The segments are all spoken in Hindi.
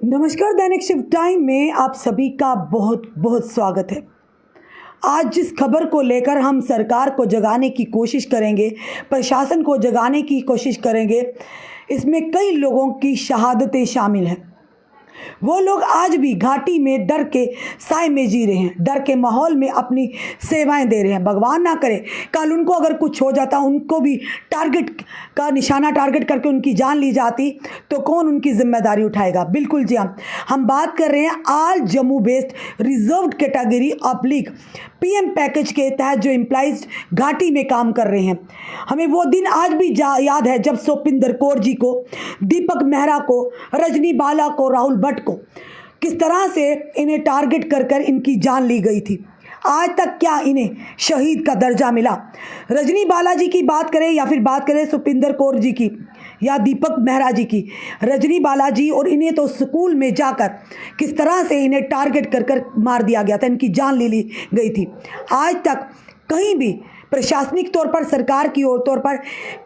नमस्कार। दैनिक शिफ्ट टाइम में आप सभी का बहुत बहुत स्वागत है। आज जिस खबर को लेकर हम सरकार को जगाने की कोशिश करेंगे, प्रशासन को जगाने की कोशिश करेंगे, इसमें कई लोगों की शहादतें शामिल हैं। वो लोग आज भी घाटी में डर के साए में जी रहे हैं, डर के माहौल में अपनी सेवाएं दे रहे हैं। भगवान ना करे कल उनको अगर कुछ हो जाता, उनको भी टारगेट का निशाना टारगेट करके उनकी जान ली जाती, तो कौन उनकी जिम्मेदारी उठाएगा। बिल्कुल जी हाँ, हम बात कर रहे हैं all Jammu based reserved category oblique PM package के तहत जो एम्प्लॉइज घाटी में काम कर रहे हैं। हमें वो दिन आज भी याद है जब सोपिंदर कौर जी को, दीपक मेहरा को, रजनी बाला को, राहुल भट्ट को किस तरह से इन्हें टारगेट कर कर इनकी जान ली गई थी। आज तक क्या इन्हें शहीद का दर्जा मिला। रजनी बालाजी की बात करें या फिर बात करें सुपिंदर कौर जी की या दीपक मेहरा जी की, रजनी बालाजी और इन्हें तो स्कूल में जाकर किस तरह से इन्हें टारगेट कर कर मार दिया गया था, इनकी जान ले ली गई थी। आज तक कहीं भी प्रशासनिक तौर पर, सरकार की ओर तौर पर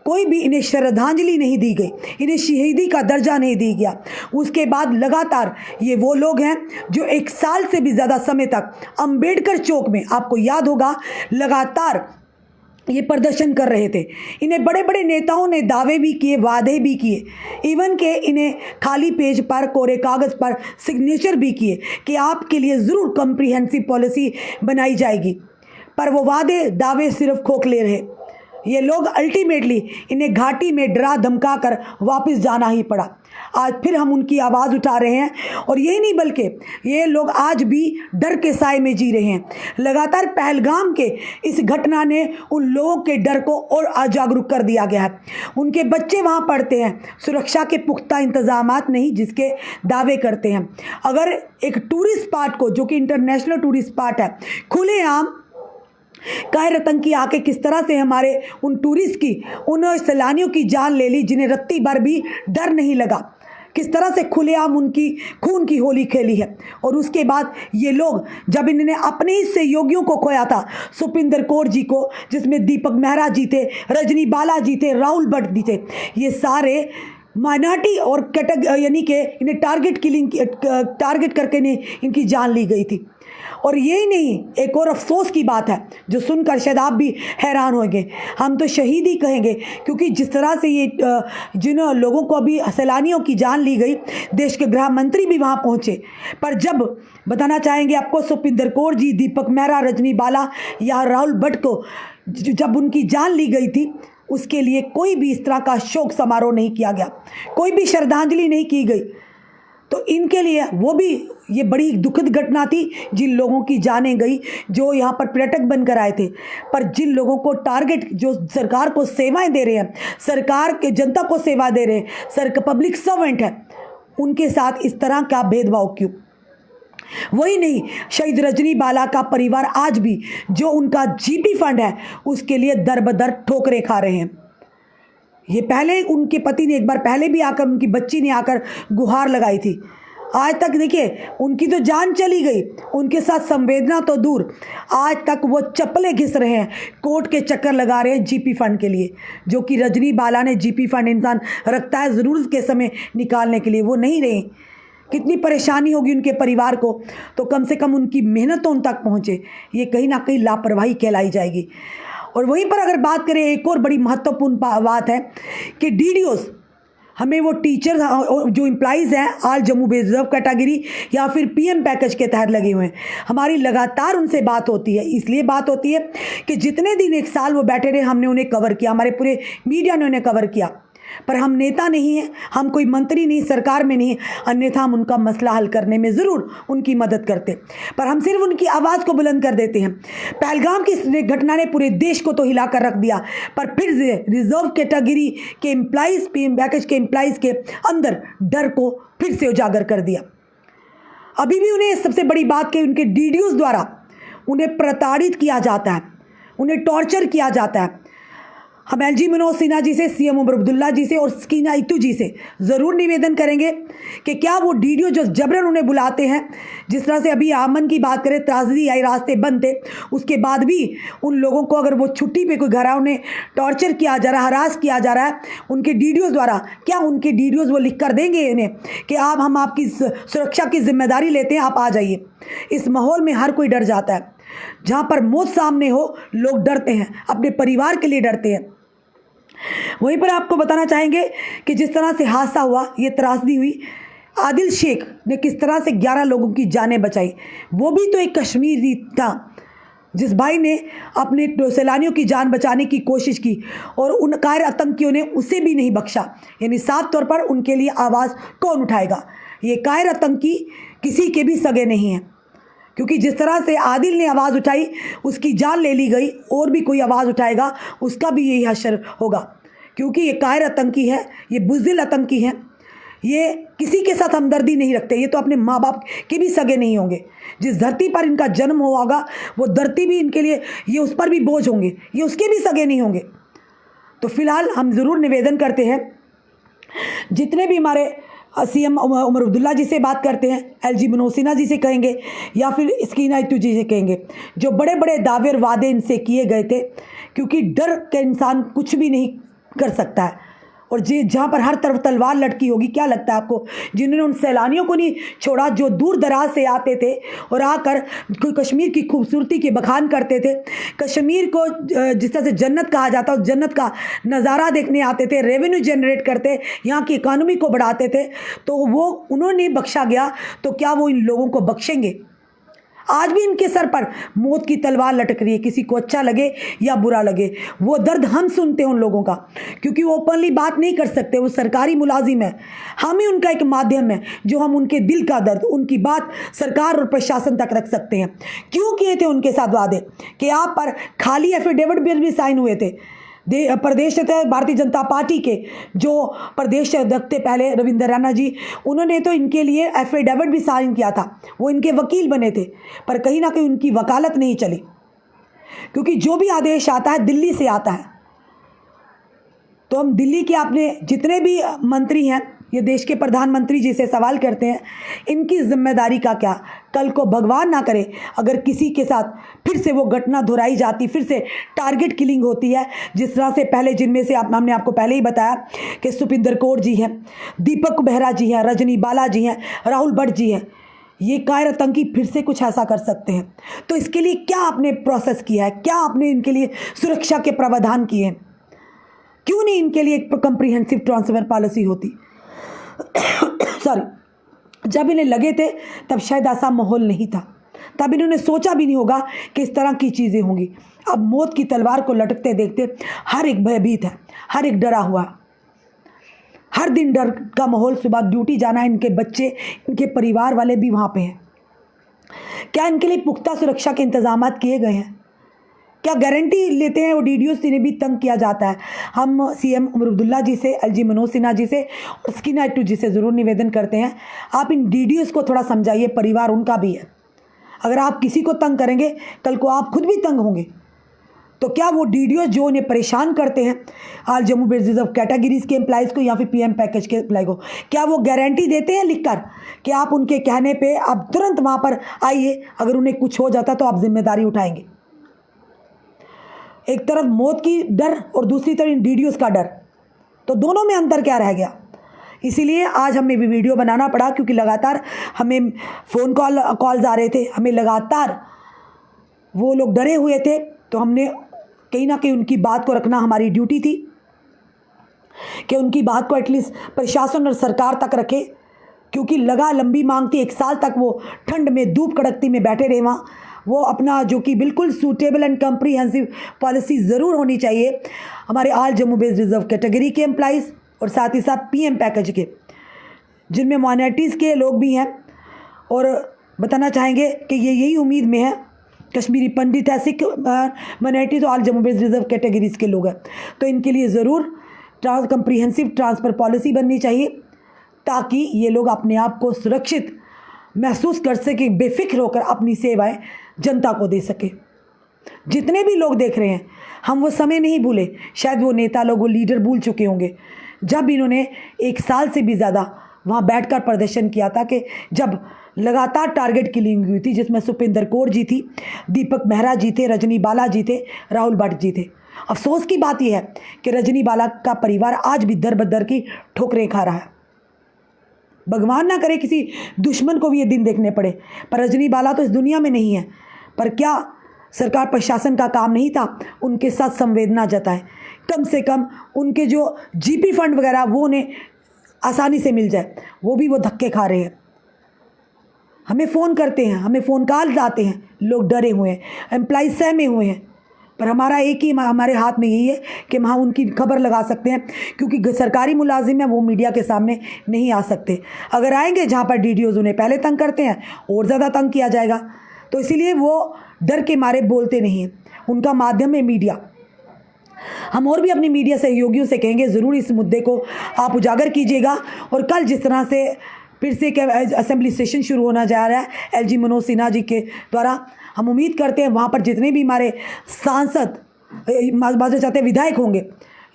कोई भी इन्हें श्रद्धांजलि नहीं दी गई, इन्हें शहीदी का दर्जा नहीं दिया गया। उसके बाद लगातार ये वो लोग हैं जो 1 साल से भी ज़्यादा समय तक अंबेडकर चौक में, आपको याद होगा, लगातार ये प्रदर्शन कर रहे थे। इन्हें बड़े बड़े नेताओं ने दावे भी किए, वादे भी किए, इवन के इन्हें खाली पेज पर, कोरे कागज़ पर सिग्नेचर भी किए कि आपके लिए ज़रूर कॉम्प्रिहेंसिव पॉलिसी बनाई जाएगी। पर वो वादे दावे सिर्फ खोखले रहे। ये लोग अल्टीमेटली इन्हें घाटी में डरा धमका कर वापस जाना ही पड़ा। आज फिर हम उनकी आवाज़ उठा रहे हैं, और यही नहीं बल्कि ये लोग आज भी डर के साए में जी रहे हैं। लगातार पहलगाम के इस घटना ने उन लोगों के डर को और अजागरूक कर दिया गया है। उनके बच्चे वहाँ पढ़ते हैं, सुरक्षा के पुख्ता इंतजामात नहीं जिसके दावे करते हैं। अगर एक टूरिस्ट स्पॉट को, जो कि इंटरनेशनल टूरिस्ट स्पॉट है, खुलेआम कायर आतंकी आके किस तरह से हमारे उन टूरिस्ट की, उन सैलानियों की जान ले ली जिन्हें रत्ती भर भी डर नहीं लगा, किस तरह से खुलेआम उनकी खून की होली खेली है। और उसके बाद ये लोग, जब इन्होंने अपने ही सहयोगियों को खोया था, सुपिंदर कौर जी को, जिसमें दीपक मेहरा जी थे, रजनी बाला जी थे, राहुल भट्ट जी थे, ये सारे माइनॉरिटी और यानी कि इन्हें टारगेट करके इनकी जान ली गई थी। और यही नहीं, एक और अफसोस की बात है जो सुनकर शायद आप भी हैरान होंगे, हम तो शहीद ही कहेंगे, क्योंकि जिस तरह से ये जिन लोगों को अभी सैलानियों की जान ली गई, देश के गृह मंत्री भी वहाँ पहुँचे, पर जब बताना चाहेंगे आपको, सुपिंदर कौर जी, दीपक मेहरा, रजनी बाला या राहुल भट्ट को जब उनकी जान ली गई थी, उसके लिए कोई भी इस तरह का शोक समारोह नहीं किया गया, कोई भी श्रद्धांजलि नहीं की गई। तो इनके लिए वो भी ये बड़ी दुखद घटना थी, जिन लोगों की जानें गई जो यहाँ पर पर्यटक बनकर आए थे। पर जिन लोगों को टारगेट, जो सरकार को सेवाएं दे रहे हैं, सरकार के जनता को सेवा दे रहे हैं, पब्लिक सर्वेंट है, उनके साथ इस तरह का भेदभाव क्यों। वही नहीं, शहीद रजनी बाला का परिवार आज भी जो उनका जीपी फंड है उसके लिए दर बदर ठोकरें खा रहे हैं। ये पहले उनके पति ने एक बार पहले भी आकर, उनकी बच्ची ने आकर गुहार लगाई थी। आज तक देखिए उनकी तो जान चली गई, उनके साथ संवेदना तो दूर, आज तक वो चप्पलें घिस रहे हैं, कोर्ट के चक्कर लगा रहे हैं जीपी फंड के लिए, जो कि रजनी बाला ने जीपी फंड इंसान रखता है ज़रूरत के समय निकालने के लिए, वो नहीं रहे। कितनी परेशानी होगी उनके परिवार को, तो कम से कम उनकी मेहनत तो उन तक पहुँचे, ये कहीं ना कहीं लापरवाही कहलाई जाएगी। और वहीं पर अगर बात करें, एक और बड़ी महत्वपूर्ण बात है कि डीडीओज़, हमें वो टीचर जो एम्प्लॉइज़ हैं all Jammu based reserve category या फिर पीएम पैकेज के तहत लगे हुए हैं, हमारी लगातार उनसे बात होती है। इसलिए बात होती है कि जितने दिन 1 साल वो बैठे रहे, हमने उन्हें कवर किया, हमारे पूरे मीडिया ने उन्हें कवर किया। पर हम नेता नहीं हैं, हम कोई मंत्री नहीं, सरकार में नहीं, अन्यथा हम उनका मसला हल करने में ज़रूर उनकी मदद करते, पर हम सिर्फ उनकी आवाज़ को बुलंद कर देते हैं। पहलगाम की घटना ने पूरे देश को तो हिला कर रख दिया, पर फिर रिजर्व कैटेगरी के एम्प्लॉइज़, पीएम पैकेज के एम्प्लॉइज़ के अंदर डर को फिर से उजागर कर दिया। अभी भी उन्हें सबसे बड़ी बात कि उनके डीडीओज़ द्वारा उन्हें प्रताड़ित किया जाता है, उन्हें टॉर्चर किया जाता है। हम एलजी मनोज सिन्हा जी से, सीएम उमर अब्दुल्ला जी से और सकीना इत्तू जी से ज़रूर निवेदन करेंगे कि क्या वो डीडीओ जो जबरन उन्हें बुलाते हैं, जिस तरह से अभी आमन की बात करें, त्रासदी आई, रास्ते बंद थे, उसके बाद भी उन लोगों को अगर वो छुट्टी पे कोई घर आ, उन्हें टॉर्चर किया जा रहा है, हरास किया जा रहा है उनके डीडीओ द्वारा, क्या उनके डीडीओ वो लिख कर देंगे इन्हें कि हम आपकी सुरक्षा की जिम्मेदारी लेते हैं, आप आ जाइए। इस माहौल में हर कोई डर जाता है। जहाँ पर मौत सामने हो लोग डरते हैं, अपने परिवार के लिए डरते हैं। वहीं पर आपको बताना चाहेंगे कि जिस तरह से हादसा हुआ, ये त्रासदी हुई, आदिल शेख ने किस तरह से 11 लोगों की जानें बचाई। वो भी तो एक कश्मीरी था जिस भाई ने अपने सैलानियों की जान बचाने की कोशिश की और उन कायर आतंकियों ने उसे भी नहीं बख्शा। यानी साफ तौर पर उनके लिए आवाज़ कौन उठाएगा? ये कायर आतंकी किसी के भी सगे नहीं हैं, क्योंकि जिस तरह से आदिल ने आवाज़ उठाई उसकी जान ले ली गई, और भी कोई आवाज़ उठाएगा उसका भी यही हश्र होगा, क्योंकि ये कायर आतंकी है, ये बुज़दिल आतंकी हैं, ये किसी के साथ हमदर्दी नहीं रखते, ये तो अपने माँ बाप के भी सगे नहीं होंगे। जिस धरती पर इनका जन्म हुआ होगा वो धरती भी इनके लिए, ये उस पर भी बोझ होंगे, ये उसके भी सगे नहीं होंगे। तो फिलहाल हम ज़रूर निवेदन करते हैं, जितने भी हमारे सीएम उमर अब्दुल्ला जी से बात करते हैं, एलजी मनोज सिन्हा जी से कहेंगे या फिर सकीना इत्तू जी से कहेंगे, जो बड़े बड़े दावे और वादे इनसे किए गए थे, क्योंकि डर के इंसान कुछ भी नहीं कर सकता है। और जहाँ पर हर तरफ तलवार लटकी होगी, क्या लगता है आपको, जिन्होंने उन सैलानियों को नहीं छोड़ा जो दूर दराज से आते थे और आकर कश्मीर की खूबसूरती के बखान करते थे, कश्मीर को जिस तरह से जन्नत कहा जाता है, उस जन्नत का नज़ारा देखने आते थे, रेवेन्यू जनरेट करते, यहाँ की इकानमी को बढ़ाते थे, तो वो उन्होंने बख्शा गया, तो क्या वो इन लोगों को बख्शेंगे? आज भी इनके सर पर मौत की तलवार लटक रही है, किसी को अच्छा लगे या बुरा लगे। वो दर्द हम सुनते हैं उन लोगों का, क्योंकि वो ओपनली बात नहीं कर सकते, वो सरकारी मुलाजिम है, हम ही उनका एक माध्यम है जो हम उनके दिल का दर्द, उनकी बात सरकार और प्रशासन तक रख सकते हैं। क्यों किए थे उनके साथ वादे कि आप पर खाली एफिडेविट बिल भी साइन हुए थे। प्रदेश भारतीय जनता पार्टी के जो प्रदेश अध्यक्ष थे पहले, रविंद्र रैना जी, उन्होंने तो इनके लिए एफिडेविट भी साइन किया था, वो इनके वकील बने थे, पर कहीं ना कहीं उनकी वकालत नहीं चली, क्योंकि जो भी आदेश आता है दिल्ली से आता है। तो हम दिल्ली के अपने जितने भी मंत्री हैं, ये देश के प्रधानमंत्री जी से सवाल करते हैं, इनकी जिम्मेदारी का क्या? कल को भगवान ना करे अगर किसी के साथ फिर से वो घटना दोहराई जाती, फिर से टारगेट किलिंग होती है, जिस तरह से पहले, जिनमें से हमने आपको पहले ही बताया कि सुपिंदर कौर जी हैं, दीपक बेहरा जी हैं, रजनी बाला जी हैं, राहुल भट्ट जी हैं, ये कायर आतंकी फिर से कुछ ऐसा कर सकते हैं। तो इसके लिए क्या आपने प्रोसेस किया है? क्या आपने इनके लिए सुरक्षा के प्रावधान किए हैं? क्यों नहीं इनके लिए एक कम्प्रीहेंसिव ट्रांसफ़र पॉलिसी होती? सॉरी, जब इन्हें लगे थे तब शायद ऐसा माहौल नहीं था, तब इन्होंने सोचा भी नहीं होगा कि इस तरह की चीज़ें होंगी। अब मौत की तलवार को लटकते देखते हर एक भयभीत है, हर एक डरा हुआ, हर दिन डर का माहौल। सुबह ड्यूटी जाना है, इनके बच्चे, इनके परिवार वाले भी वहाँ पे हैं। क्या इनके लिए पुख्ता सुरक्षा के इंतजाम किए गए हैं? क्या गारंटी लेते हैं? वो डीडीओ से भी तंग किया जाता है। हम सीएम उमर अब्दुल्ला जी से, एलजी मनोज सिन्हा जी से और सकीना इत्तू जी से ज़रूर निवेदन करते हैं, आप इन डीडीओस को थोड़ा समझाइए, परिवार उनका भी है। अगर आप किसी को तंग करेंगे, कल को आप खुद भी तंग होंगे। तो क्या वो डीडीओ जो उन्हें परेशान करते हैं, आज जम्मू बेस्ड रिजर्व कैटेगरीज के एम्प्लॉइज़ को या फिर पीएम पैकेज के एम्प्लॉय को, क्या वो गारंटी देते हैं लिखकर कि आप उनके कहने पे आप तुरंत वहाँ पर आइए, अगर उन्हें कुछ हो जाता तो आप जिम्मेदारी उठाएंगे? एक तरफ मौत की डर और दूसरी तरफ इन डीडीओस का डर, तो दोनों में अंतर क्या रह गया? इसीलिए आज हमें भी वीडियो बनाना पड़ा, क्योंकि लगातार हमें फ़ोन कॉल्स आ रहे थे, हमें लगातार वो लोग डरे हुए थे, तो हमने कहीं ना कहीं उनकी बात को रखना हमारी ड्यूटी थी कि उनकी बात को एटलीस्ट प्रशासन और सरकार तक रखे, क्योंकि लंबी मांग थी। 1 साल तक वो ठंड में, धूप कड़कती में बैठे रहे वहाँ। वो अपना जो कि बिल्कुल सूटेबल एंड कम्प्रीहेंसिव पॉलिसी ज़रूर होनी चाहिए हमारे all Jammu based reserve category के एम्प्लॉइज़ और साथ ही साथ पीएम पैकेज के, जिनमें माइनॉरिटीज़ के लोग भी हैं। और बताना चाहेंगे कि ये यही उम्मीद में है, कश्मीरी पंडित है, सिख माइनॉरिटीज़ और all Jammu based reserve categories के लोग हैं, तो इनके लिए ज़रूर कम्प्रीहेंसिव ट्रांसफ़र पॉलिसी बननी चाहिए, ताकि ये लोग अपने आप को सुरक्षित महसूस कर सके, बेफिक्र होकर अपनी सेवाएं जनता को दे सके। जितने भी लोग देख रहे हैं, हम वो समय नहीं भूले। शायद वो नेता लोग, वो लीडर भूल चुके होंगे जब इन्होंने 1 साल से भी ज़्यादा वहाँ बैठकर प्रदर्शन किया था, कि जब लगातार टारगेट किलिंग हुई थी, जिसमें सुपिंदर कौर जी थी, दीपक मेहरा जी थे, रजनी बाला जी थे, राहुल भट्ट जी थे। अफसोस की बात यह है कि रजनी बाला का परिवार आज भी दर बदर की ठोकरें खा रहा है। भगवान ना करे किसी दुश्मन को भी ये दिन देखने पड़े, पर रजनी बाला तो इस दुनिया में नहीं है। पर क्या सरकार प्रशासन का काम नहीं था उनके साथ संवेदना जताए, कम से कम उनके जो जीपी फंड वगैरह वो उन्हें आसानी से मिल जाए, वो भी वो धक्के खा रहे हैं। हमें फ़ोन करते हैं, हमें फ़ोन कॉल्स आते हैं, लोग डरे हुए हैं, एम्प्लॉइज सहमे हुए हैं, पर हमारा एक ही हमारे हाथ में यही है कि हम उनकी खबर लगा सकते हैं, क्योंकि सरकारी मुलाजिम हैं, वो मीडिया के सामने नहीं आ सकते। अगर आएंगे जहाँ पर डीडीओज उन्हें पहले तंग करते हैं और ज़्यादा तंग किया जाएगा, तो इसीलिए वो डर के मारे बोलते नहीं हैं। उनका माध्यम है मीडिया। हम और भी अपने मीडिया सहयोगियों से कहेंगे, ज़रूर इस मुद्दे को आप उजागर कीजिएगा। और कल जिस तरह से फिर से असेंबली सेशन शुरू होना जा रहा है एलजी मनोज सिन्हा जी के द्वारा, हम उम्मीद करते हैं वहाँ पर जितने भी हमारे सांसद माजूद चाहते विधायक होंगे,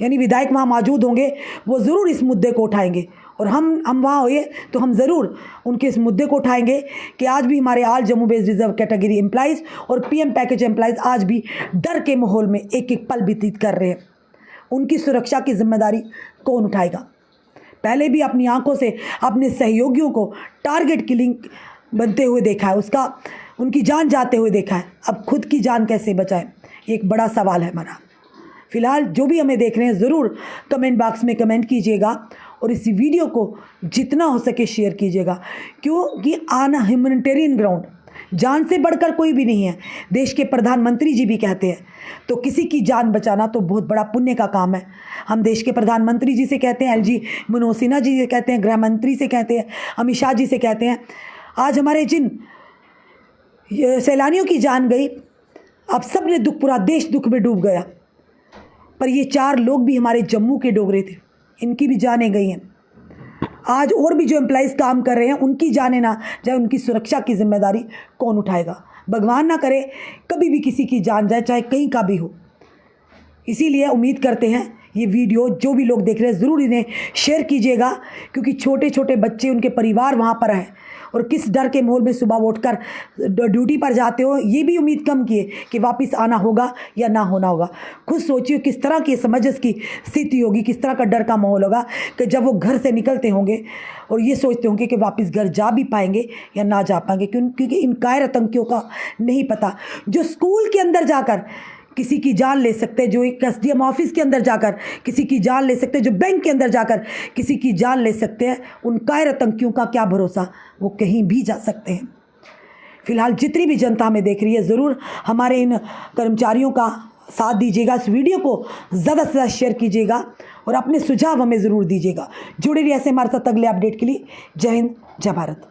यानी विधायक वहाँ मौजूद होंगे, वो ज़रूर इस मुद्दे को उठाएंगे। और हम वहाँ हुए तो हम ज़रूर उनके इस मुद्दे को उठाएंगे कि आज भी हमारे all Jammu based reserve category employees और पीएम पैकेज एम्प्लॉइज़ आज भी डर के माहौल में एक एक पल व्यतीत कर रहे हैं। उनकी सुरक्षा की जिम्मेदारी कौन उठाएगा? पहले भी अपनी आंखों से अपने सहयोगियों को टारगेट किलिंग बनते हुए देखा है, उसका उनकी जान जाते हुए देखा है। अब खुद की जान कैसे बचाएं, एक बड़ा सवाल है हमारा। फिलहाल जो भी हमें देख रहे हैं ज़रूर कमेंट बॉक्स में कमेंट कीजिएगा और इस वीडियो को जितना हो सके शेयर कीजिएगा, क्योंकि आना ह्यूमैनिटेरियन ग्राउंड, जान से बढ़कर कोई भी नहीं है। देश के प्रधानमंत्री जी भी कहते हैं, तो किसी की जान बचाना तो बहुत बड़ा पुण्य का काम है। हम देश के प्रधानमंत्री जी से कहते हैं, एलजी मनोज सिन्हा जी से कहते हैं, गृह मंत्री से कहते हैं, अमित शाह जी से कहते हैं। आज हमारे जिन सैलानियों की जान गई, अब सब ने दुख, पूरा देश दुख में डूब गया, पर ये 4 लोग भी हमारे जम्मू के डोगरे थे, इनकी भी जानें गई हैं। आज और भी जो एम्प्लॉइज़ काम कर रहे हैं उनकी जाने ना जाए, उनकी सुरक्षा की जिम्मेदारी कौन उठाएगा? भगवान ना करे कभी भी किसी की जान जाए, चाहे कहीं का भी हो। इसीलिए उम्मीद करते हैं ये वीडियो जो भी लोग देख रहे हैं ज़रूर इन्हें शेयर कीजिएगा, क्योंकि छोटे छोटे बच्चे, उनके परिवार वहाँ पर हैं और किस डर के माहौल में सुबह उठकर ड्यूटी पर जाते हो, ये भी उम्मीद कम किए कि वापस आना होगा या ना होना होगा। खुद सोचिए किस तरह की समंजस की स्थिति होगी, किस तरह का डर का माहौल होगा कि जब वो घर से निकलते होंगे और ये सोचते होंगे कि वापस घर जा भी पाएंगे या ना जा पाएंगे, क्योंकि इन कायर आतंकियों का नहीं पता, जो स्कूल के अंदर जाकर किसी की जान ले सकते हैं, जो एक एसडीएम ऑफिस के अंदर जाकर किसी की जान ले सकते हैं, जो बैंक के अंदर जाकर किसी की जान ले सकते हैं, उन कायर आतंकियों का क्या भरोसा, वो कहीं भी जा सकते हैं। फिलहाल जितनी भी जनता हमें देख रही है, ज़रूर हमारे इन कर्मचारियों का साथ दीजिएगा, इस वीडियो को ज़्यादा से ज़्यादा शेयर कीजिएगा और अपने सुझाव हमें ज़रूर दीजिएगा। जुड़े रहिए ऐसे हमारे साथ अगले अपडेट के लिए। जय हिंद, जय भारत।